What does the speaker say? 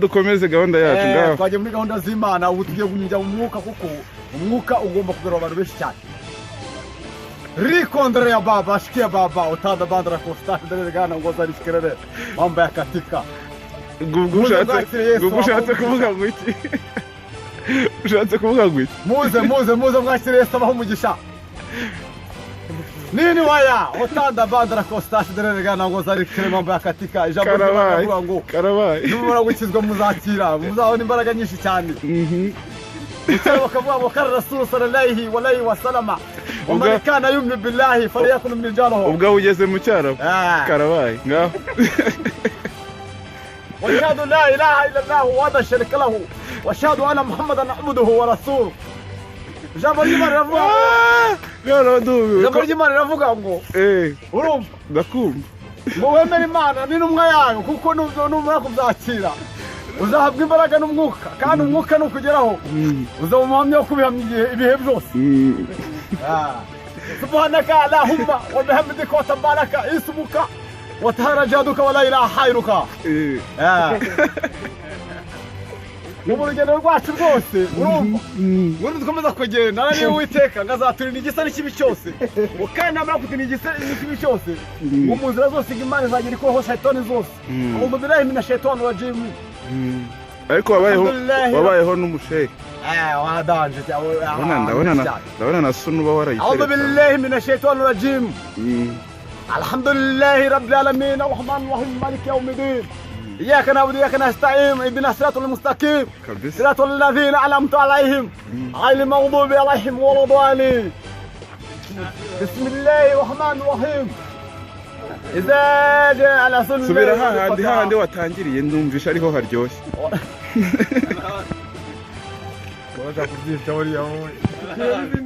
dukomeze gahunda yacu ngaho. Twagiye muri gahunda z'Imana ubu tugiye kunyinjira mu mwuka kuko umwuka ugomba kugarura abantu benshi cyane. Rikondre ya baba, shikia baba, utada bandra kostani dere gana ngoza rishikirere. Mambo ya katika. Gugushatse kuvuga ngo iki? Ushatse kuvuga ngo iki? Muze mwakire Yesu abaho umugisha. Nini waya, utada bandra kostani dere gana ngoza rishikirere mambo ya katika. Ijambo ry'Imana ngo karabaye. Numara gukizwa muzakira, muzabona imbaraga nyinshi cyane. Cyangwa bakavuga ngo kara Rasul sallallahu alaihi wasallam. ومن كان يؤمن بالله فليكن من رجاله. ubwo ugeze mu cyaro karabaye ngaho. واشهد لا اله الا الله وحده شريك له واشهد ان محمدا عبده ورسوله. Ijambo ry'Imana riravuga ngo urumva ndakumva ngo wemere Imana n'intumwa yayo kuko numara kubyakira uzahabwa imbaraga n'umwuka kandi umwuka nukugeraho uzaba umuhamya wo kubihamya ibihe byose. سبحانك اللهم وبحمدك وتبارك اسمك وتهرى جادك ولا اله غيرك. mu rugendo rwacu rwose urumva ubundi dukomeza kugenda nari Uwiteka ngazaturinda igisa n'ikibi cyose kandi namara kuturinda igisa n'ikibi cyose mu nzira zose Imana izagera ikoho shayitani zose. A'udhu billahi minash shaitani rajim. ariko wabayeho n'umushehe wadanje ndabona na sunu uba warayiteretse. أعوذ بالله من الشيطان الرجيم. الحمد لله رب العالمين الرحمن الرحيم مالك يوم الدين. إياك نعبد وإياك نستعين اهدنا الصراط المستقيم صراط الذين أنعمت عليهم غير المغضوب عليهم ولا الضالين. بسم الله الرحمن الرحيم. إذا جاء نصر الله. subira hahandi watangiriye ndumvisha ariho haryoshye. Waza kubyisha buriya wowe.